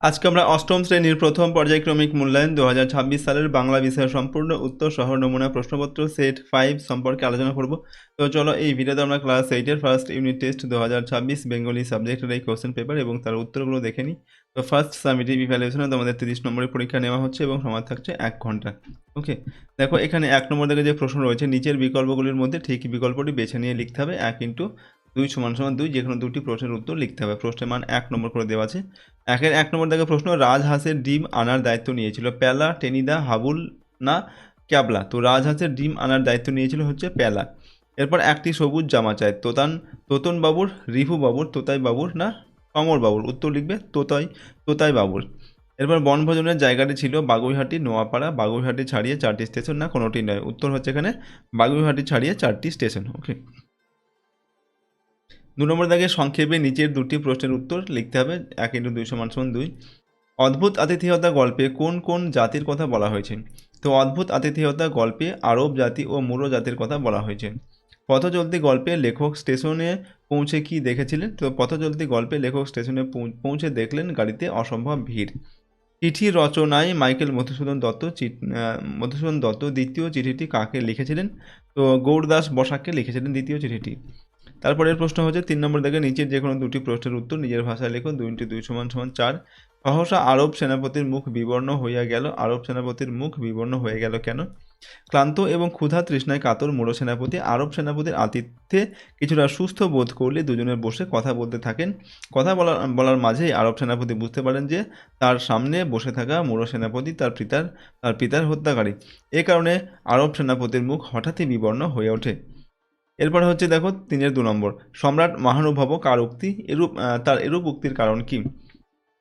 আজকে আমরা অষ্টম শ্রেণীর প্রথম পর্যায়ক্রমিক মূল্যায়ন 2026 সালের বাংলা বিষয়ের সম্পূর্ণ উত্তর সহ নমুনা প্রশ্নপত্র সেট 5 সম্পর্কে আলোচনা করব। তো চলো এই ভিডিওতে আমরা ক্লাস 8-এর ফার্স্ট ইউনিট টেস্ট 2026 বেঙ্গলি সাবজেক্টের এই কোশ্চেন পেপার এবং তার উত্তরগুলো দেখে নিই। তো ফার্স্ট সামেটিভ ইভ্যালুয়েশনে তোমাদের 30 নম্বরের পরীক্ষা নেওয়া হচ্ছে এবং সময় থাকছে 1 ঘন্টা। ওকে, দেখো এখানে 1 নম্বর থেকে যে প্রশ্ন রয়েছে, নিচের বিকল্পগুলির মধ্যে ঠিক বিকল্পটি বেছে নিয়ে লিখতে হবে। 1 × 2 = 2, যে কোনো দুটি প্রশ্নের উত্তর লিখতে হবে। প্রশ্নের মান 1 নম্বর করে দেওয়া আছে। 1 নম্বর দেখো প্রশ্ন, রাজহাঁসের ডিম আনার দায়িত্ব নিয়েছিল প্যালা, টেনিদা, হাবুল না ক্যাবলা? তো রাজহাঁসের ডিম আনার দায়িত্ব নিয়েছিল হচ্ছে প্যালা। এরপর একটি সবুজ জামা চায় তোতন বাবুর, রিভু বাবুর, তোতাই বাবুর না সমর বাবুর? উত্তর লিখবে তোতাই বাবুর। এরপর বনভোজনের জায়গাটি ছিল বাগুইহাটি, নোয়াপাড়া, বাগুইহাটি ছাড়িয়ে 4টি স্টেশন না কোনোটি নয়? উত্তর হচ্ছে এখানে বাগুইহাটি ছাড়িয়ে 4টি স্টেশন। ওকে, 2 নম্বর দাগে সংক্ষেপে নিচের দুটি প্রশ্নের উত্তর লিখতে হবে। 1 × 2 = 2। অদ্ভুত আতিথেয়তা গল্পে কোন কোন জাতির কথা বলা হয়েছে? তো অদ্ভুত আতিথেয়তা গল্পে আরব জাতি ও মুরো জাতির কথা বলা হয়েছে। পথচলতি গল্পে লেখক স্টেশনে পৌঁছে কি দেখেছিলেন? তো পথচলতি গল্পে লেখক স্টেশনে পৌঁছে দেখলেন গাড়িতে অসম্ভব ভিড়। চিঠি রচনায় মাইকেল মধুসূদন দত্ত দ্বিতীয় চিঠিটি কাকে লিখেছিলেন? তো গৌরদাস বসাককে লিখেছিলেন দ্বিতীয় চিঠিটি। তারপরের প্রশ্ন হচ্ছে 3 নম্বর থেকে নিচের যে কোনো দুটি প্রশ্নের উত্তর নিজের ভাষায় লেখো। 2 × 2 = 4। সহসা আরব সেনাপতির মুখ বিবর্ণ হইয়া গেল। আরব সেনাপতির মুখ বিবর্ণ হয়ে গেল কেন? ক্লান্ত এবং ক্ষুধা তৃষ্ণায় কাতর মুরো সেনাপতি আরব সেনাপতির আতিথ্যে কিছুটা সুস্থ বোধ করলে দুজনে বসে কথা বলতে থাকেন। কথা বলার মাঝেই আরব সেনাপতি বুঝতে পারেন যে তার সামনে বসে থাকা মুরো সেনাপতি তার পিতার হত্যাকারী। এ কারণে আরব সেনাপতির মুখ হঠাৎই বিবর্ণ হয়ে ওঠে। এরপর হচ্ছে দেখো 3-2 নম্বর, সম্রাট মহানুভব কার উক্তি? তার এরূপ উক্তির কারণ কি?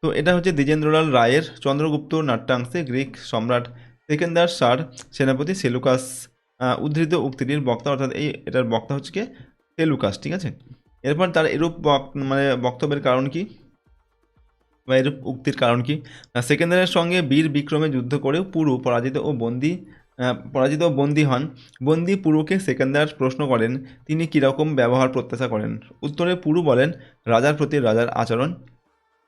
তো এটা হচ্ছে দ্বিজেন্দ্রলাল রায়ের চন্দ্রগুপ্ত নাট্যাংশে গ্রিক সম্রাট সেকেন্দার সার সেনাপতি সেলুকাস উদ্ধৃত উক্তিটির বক্তা, অর্থাৎ এটার বক্তা হচ্ছে কি সেলুকাস। ঠিক আছে, এরপর তার এরূপ বক্তব্যের কারণ কি বা এরূপ উক্তির কারণ কি? সেকেন্দারের সঙ্গে বীর বিক্রমে যুদ্ধ করেও পুরু পরাজিত ও বন্দী হন। বন্দী পুরুকে সেকেন্দার প্রশ্ন করেন তিনি কীরকম ব্যবহার প্রত্যাশা করেন। উত্তরে পুরু বলেন রাজার প্রতি রাজার আচরণ।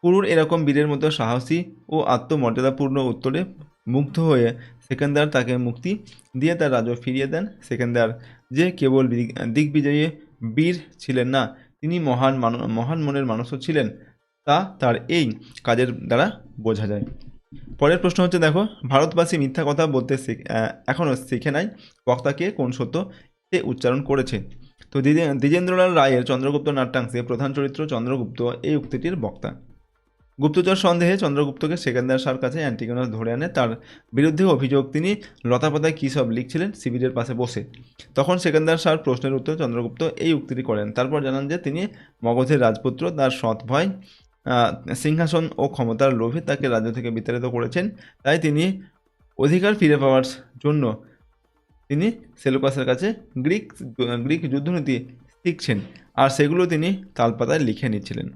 পুরুর এরকম বীরের মতো সাহসী ও আত্মমর্যাদাপূর্ণ উত্তরে মুগ্ধ হয়ে সেকেন্দার তাকে মুক্তি দিয়ে তার রাজ্য ফিরিয়ে দেন। সেকেন্দার যে কেবল দিগ্বিজয়ী বীর ছিলেন না, তিনি মহান মনের মানুষও ছিলেন, তা তার এই কাজের দ্বারা বোঝা যায়। পরের প্রশ্ন হচ্ছে দেখো, ভারতবাসী মিথ্যা কথা বলতে এখনও শিখে নাই, বক্তাকে কোন সত্যতে উচ্চারণ করেছে? তো দ্বিজেন্দ্রলাল রায়ের চন্দ্রগুপ্ত নাট্যাংশে প্রধান চরিত্র চন্দ্রগুপ্ত এই উক্তিটির বক্তা। গুপ্তচর সন্দেহে চন্দ্রগুপ্তকে সেকেন্দার সার কাছে অ্যান্টিগোনাস ধরে আনে। তার বিরুদ্ধে অভিযোগ তিনি লতাপাতায় কী সব লিখছিলেন শিবিরের পাশে বসে। তখন সেকেন্দার সার প্রশ্নের উত্তরে চন্দ্রগুপ্ত এই উক্তিটি করেন। তারপর জানান যে তিনি মগধের রাজপুত্র, তার সৎ ভয় সিংহাসন ও ক্ষমতার লোভে তাকে রাজ্য থেকে বিতাড়িত করেছেন। তাই তিনি অধিকার ফিরে পাওয়ার জন্য তিনি সেলুকাসের কাছে গ্রিক যুদ্ধনীতি শিখছেন, আর সেগুলো তিনি তালপাতায় লিখে নিচ্ছিলেন।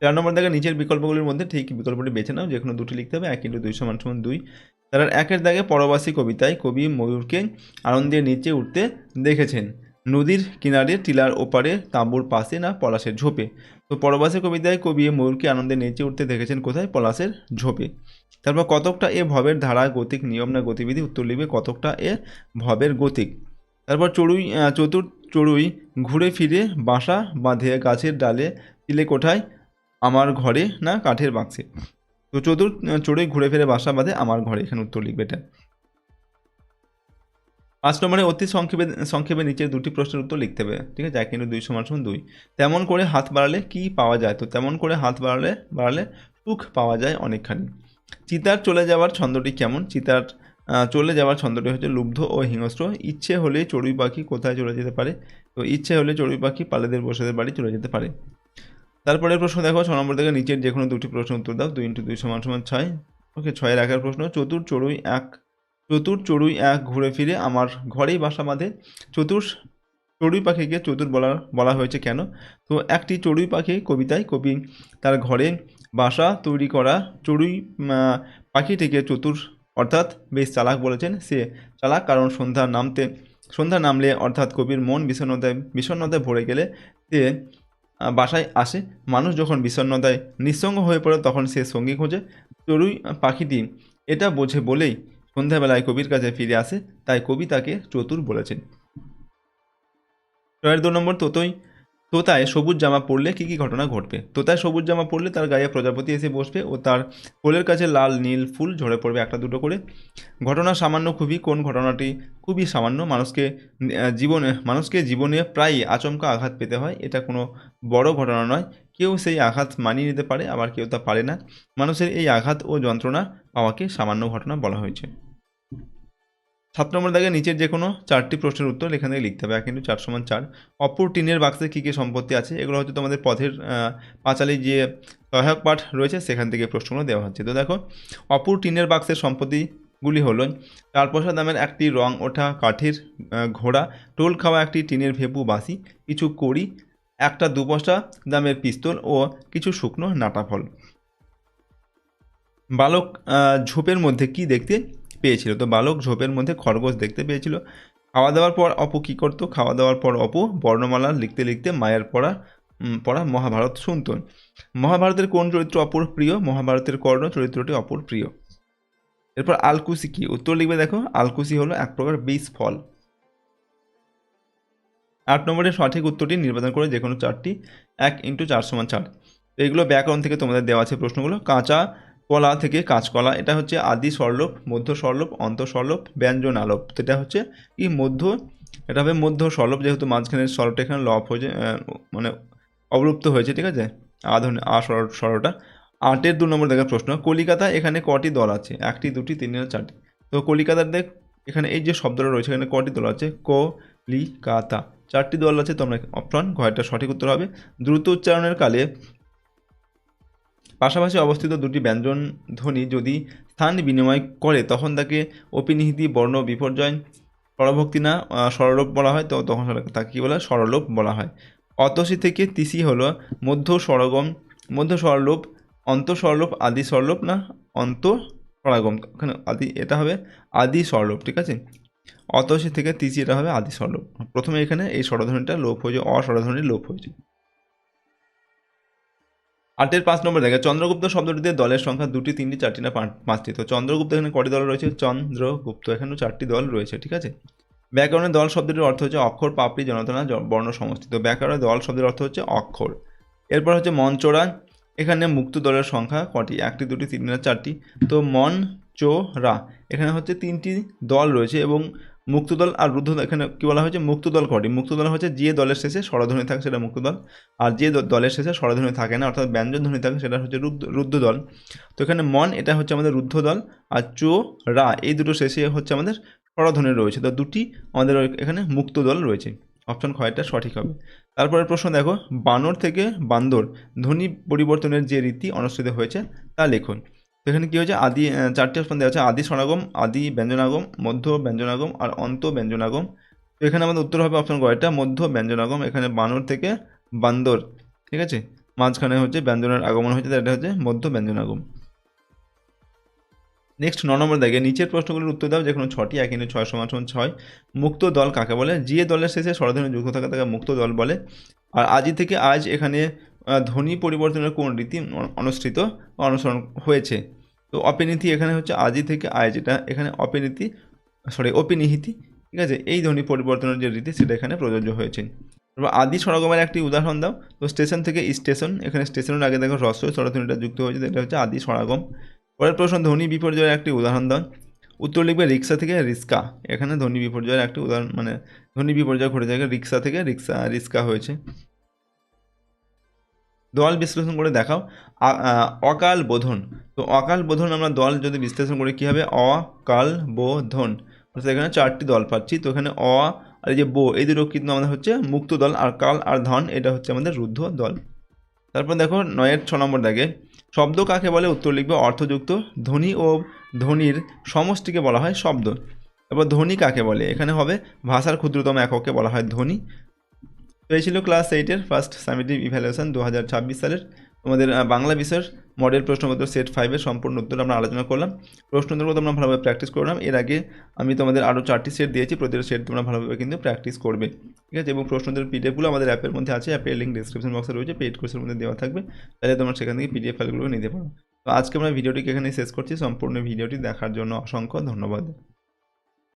4 নম্বর দাগে নিচের বিকল্পগুলির মধ্যে ঠিক বিকল্পটি বেছে নাও, যে কোনো দুটি লিখতে হবে। 1 × 2 = 2। তার 1-এর দাগে পরবাসী কবিতায় কবি ময়ূরকে আনন্দের নিচে উঠতে দেখেছেন নদীর কিনারে, টিলার ওপারে, তাঁবুর পাশে না পলাশের ঝোপে? তো পরবাসী কবিতায় কবি ময়ূরকে আনন্দের নিচে উঠতে দেখেছেন কোথায়? পলাশের ঝোপে। তারপর কতকটা এ ভবের ধারা গতিক নিয়ম না গতিবিধি? উত্তর লিখবে কতকটা এ ভবের গতিক। তারপর চতুর চড়ুই ঘুরে ফিরে বাসা বাঁধে গাছের ডালে, চিলে কোঠায় আমার ঘরে না কাঠের বাক্সে? তো চড়ুই ঘুরে ফিরে বাসা বাঁধে আমার ঘরে, এখানে উত্তর লিখবে এটা। 5 নম্বরে অতি সংক্ষেপে নিচের দুটি প্রশ্নের উত্তর লিখতে হবে। ঠিক আছে, 1 × 2 = 2। তেমন করে হাত বাড়ালে কি পাওয়া যায়? তো তেমন করে হাত বাড়ালে সুখ পাওয়া যায় অনেকখানি। চিতার চলে যাওয়ার ছন্দটি কেমন? চিতার চলে যাওয়ার ছন্দটি হচ্ছে লুব্ধ ও হিংস্র। ইচ্ছে হলে চড়ুই পাখি কোথায় চলে যেতে পারে? তো ইচ্ছে হলে চড়ুই পাখি পালেদের বসেদের বাড়ি চলে যেতে পারে। তারপরের প্রশ্ন দেখো, 6 নম্বর থেকে নিচের যে কোনো দুটি প্রশ্ন উত্তর দাও। 2 × 2 = 6। ওকে, 6-এর 1-এর প্রশ্ন, চতুর চড়ুই এক ঘুরে ফিরে আমার ঘরেই বাসা বাঁধে। চড়ুই পাখিকে চতুর বলা হয়েছে কেন? তো একটি চড়ুই পাখি কবিতায় কবি তার ঘরে বাসা তৈরি করা চড়ুই পাখিটিকে চতুর অর্থাৎ বেশ চালাক বলেছেন। সে চালাক কারণ সন্ধ্যা নামলে অর্থাৎ কবির মন বিষণ্ণতায় ভরে গেলে সে বাসায় আসে। মানুষ যখন বিষণ্ণতায় নিঃসঙ্গ হয়ে পড়ে তখন সে সঙ্গী খোঁজে। চড়ুই পাখিটি এটা বোঝে বলেই সন্ধ্যাবেলায় কবির কাছে ফিরে আসে, তাই কবি তাকে চতুর বলেছেন। 2 নম্বর, তোতায় সবুজ জামা পরলে কী কী ঘটনা ঘটবে? তোতায় সবুজ জামা পরলে তার গায়ে প্রজাপতি এসে বসবে ও তার কোলের কাছে লাল নীল ফুল ঝরে পড়বে একটা দুটো করে। ঘটনা সামান্য খুবই, কোন ঘটনাটি খুবই সামান্য? মানুষকে জীবনে প্রায়ই আচমকা আঘাত পেতে হয়, এটা কোনো বড় ঘটনা নয়। কেউ সেই আঘাত মানিয়ে নিতে পারে, আবার কেউ তা পারে না। মানুষের এই আঘাত ও যন্ত্রণা পাওয়াকে সামান্য ঘটনা বলা হয়েছে। 7 নম্বর দাগে নিচের যে কোনো 4টি প্রশ্নের উত্তর এখান থেকে লিখতে হবে। 1 × 4 = 4। অপর টিনের বাক্সে কী কী সম্পত্তি আছে? এগুলো হচ্ছে তোমাদের পথের পাঁচালী যে সহায়ক পাঠ রয়েছে সেখান থেকে প্রশ্নগুলো দেওয়া হচ্ছে। তো দেখো, অপর টিনের বাক্সের সম্পত্তিগুলি হলো 4 পয়সা দামের একটি রং ওঠা কাঠের ঘোড়া, টোল খাওয়া একটি টিনের ভেপু বাঁশি, কিছু কড়ি, একটা 2 পয়সা দামের পিস্তল ও কিছু শুকনো নাটা ফল। বালক ঝোপের মধ্যে কি দেখতে পেয়েছিল? তো বালক ঝোপের মধ্যে খরগোশ দেখতে পেয়েছিল। খাওয়া দাওয়ার পর অপু কী করতো? খাওয়া দাওয়ার পর অপু বর্ণমালা লিখতে লিখতে মায়ের পড়া মহাভারত শুনত। মহাভারতের কোন চরিত্র অপুর প্রিয়? মহাভারতের কর্ণ চরিত্রটি অপুর প্রিয়। এরপর আলকুশি কি? উত্তর লিখবে, দেখো আলকুশি হলো এক প্রকার বীজ ফল। 8 নম্বরের সঠিক উত্তরটি নির্বাচন করে যে কোনো 4টি। 1 × 4 = 4। তো এইগুলো ব্যাকরণ থেকে তোমাদের দেওয়া আছে প্রশ্নগুলো। কাঁচা কলা থেকে কাঁচকলা, এটা হচ্ছে আদি স্বরলোপ, মধ্য স্বরলোপ, অন্ত স্বরলোপ, ব্যঞ্জন আলোপ। তো এটা হচ্ছে কি এটা হবে মধ্য স্বরলোপ, যেহেতু মাঝখানের স্বরটা এখানে লপ হয়েছে, মানে অবলুপ্ত হয়েছে, ঠিক আছে, স্বরটা। 8-এর 2 নম্বর দেখার প্রশ্ন, কলিকাতা এখানে কটি দল আছে? 1টি, 2টি, 3টি না 4টি? তো কলিকাতার এখানে এই যে শব্দটা রয়েছে এখানে কটি দল আছে? কলিকাতা 4টি দল আছে। তোমরা অপশন ঘয়টা সঠিক উত্তর হবে। দ্রুত উচ্চারণের কালে পাশাপাশি অবস্থিত দুটি ব্যঞ্জন ধ্বনি যদি স্থান বিনিময় করে তখন তাকে অপিনিহিতি বর্ণ বিপর্যয় স্বরভক্তি না স্বরলোপ বলা হয়। তো তখন তাকে কী বলা হয়? স্বরলোপ বলা হয়। অতসী থেকে তিসি হলো মধ্য স্বরলোপ, অন্ত স্বরলোপ, আদি স্বরলোপ না অন্ত স্বরাগম? ওখানে এটা হবে আদি স্বরলোপ, ঠিক আছে। অতসী থেকে তিসি এটা হবে আদি স্বরলোপ। প্রথমে এখানে এই স্বরধ্বনিটা লোপ হয়েছে, অস্বরধ্বনি লোপ হয়েছে। 8-এর 5 নম্বর দেখে চন্দ্রগুপ্ত শব্দটিতে দলের সংখ্যা 2টি, 3টি, 4টি না 5টি? তো চন্দ্রগুপ্ত এখানে কটি দল রয়েছে? চন্দ্রগুপ্ত এখানেও 4টি দল রয়েছে, ঠিক আছে। ব্যাকরণের দল শব্দটির অর্থ হচ্ছে অক্ষর, পাপড়ি, জনতনা, বর্ণ সমষ্টি। তো ব্যাকরণের দল শব্দের অর্থ হচ্ছে অক্ষর। এরপর হচ্ছে মনচোরা, এখানে মুক্ত দলের সংখ্যা কটি? 1টি, 2টি, 3টি না 4টি? তো মনচোরা এখানে হচ্ছে 3টি দল রয়েছে এবং মুক্তদল আর রুদ্ধ এখানে কী বলা হয়েছে? মুক্তদল কটি? মুক্তদল হচ্ছে যে দলের শেষে স্বরধ্বনি থাকে সেটা মুক্তদল, আর যে দলের শেষে স্বরধ্বনি থাকে না অর্থাৎ ব্যঞ্জন ধ্বনি থাকে সেটা হচ্ছে রুদ্ধদল। তো এখানে মন এটা হচ্ছে আমাদের রুদ্ধদল, আর চো রা এই দুটো শেষে হচ্ছে আমাদের স্বরধ্বনি রয়েছে। তো দুটি আমাদের এখানে মুক্তদল রয়েছে। অপশন খয়টা সঠিক হবে। তারপরের প্রশ্ন দেখো, বানর থেকে বান্দর ধ্বনি পরিবর্তনের যে রীতি অনুসৃত হয়েছে তা লেখুন। তো এখানে কী হয়েছে? 4টি অপশন দেওয়া আছে, আদি স্বরাগম, আদি ব্যঞ্জনাগম, মধ্য ব্যঞ্জনাগম আর অন্ত ব্যঞ্জনাগম। তো এখানে আমাদের উত্তর হবে অপশন কয়টা? মধ্য ব্যঞ্জনাগম। এখানে বানর থেকে বান্দর, ঠিক আছে, মাঝখানে হচ্ছে ব্যঞ্জনের আগমন হয়েছে, এটা হচ্ছে মধ্য ব্যঞ্জনাগম। নেক্সট 9 নম্বর দেখে নিচের প্রশ্নগুলোর উত্তর দাও যে কোনো 6টি। 1 × 6 = 6। মুক্ত দল কাকে বলে? যে দলের শেষে স্বরধ্বনি যুক্ত থাকে তাকে মুক্ত দল বলে। আর আজি থেকে আজ এখানে ধ্বনি পরিবর্তনের কোন রীতি অনুসরণ হয়েছে? তো অপিনীতি এখানে হচ্ছে আজি থেকে আজ, এটা এখানে অপিনিহিতি, ঠিক আছে। এই ধ্বনি পরিবর্তনের যে রীতি সেটা এখানে প্রযোজ্য হয়েছে। এবার আদি স্বরগমের একটি উদাহরণ দাও। তো স্টেশন থেকে স্টেশন, এখানে স্টেশনের আগে দেখো হ্রস্ব স্বরধ্বনিটা যুক্ত হয়েছে, এটা হচ্ছে আদি স্বরাগম। পরের প্রশ্ন, ধ্বনি বিপর্যয়ের একটি উদাহরণ দাও। উত্তর লিখবে রিক্সা থেকে রিস্কা। এখানে ধ্বনি বিপর্যয়ের একটি উদাহরণ, মানে ধ্বনি বিপর্যয় ঘটে যায়, রিক্সা থেকে রিস্কা হয়েছে। দল বিশ্লেষণ করে দেখাও। অকাল বোধন। তো অকাল বোধন আমরা দল যদি বিশ্লেষণ করি কী হবে? অকাল বোধন, অর্থাৎ এখানে 4টি দল পাচ্ছি। তো এখানে আর এই যে এই দুটো কিন্তু আমাদের হচ্ছে মুক্ত দল, আর কাল আর ধন এটা হচ্ছে আমাদের রুদ্ধ দল। তারপর দেখো 9-এর 6 নম্বর দাগে শব্দ কাকে বলে? উত্তর লিখবে অর্থযুক্ত ধ্বনি ও ধ্বনির সমষ্টিকে বলা হয় শব্দ। তারপর ধ্বনি কাকে বলে? এখানে হবে ভাষার ক্ষুদ্রতম এককে বলা হয় ধ্বনি। তো এই ছিল ক্লাস 8-এর ফার্স্ট সামেটিভ ইভ্যালুয়েশন 2026 সালের তোমাদের বাংলা বিষয়ের মডেল প্রশ্নপত্র সেট 5-এর সম্পূর্ণ উত্তর আমরা আলোচনা করলাম। প্রশ্নোত্তরগুলো তোমরা ভালোভাবে প্র্যাকটিস করলাম। এর আগে আমি তোমাদের আরও 4টি সেট দিয়েছি, প্রতিটা সেট তোমরা ভালোভাবে কিন্তু প্র্যাকটিস করবে, ঠিক আছে। এবং প্রশ্নোত্তরের পিডিএফগুলো আমাদের অ্যাপের মধ্যে আছে, অ্যাপের লিঙ্ক ডিসক্রিপশন বক্সে রয়েছে, পেইড কোর্সের মধ্যে দেওয়া থাকবে, তাহলে তোমরা সেখান থেকে পিডিএফ ফাইলগুলো নিতে পারো। তো আজকে আমরা ভিডিওটিকে এখানেই শেষ করছি। সম্পূর্ণ ভিডিওটি দেখার জন্য অসংখ্য ধন্যবাদ।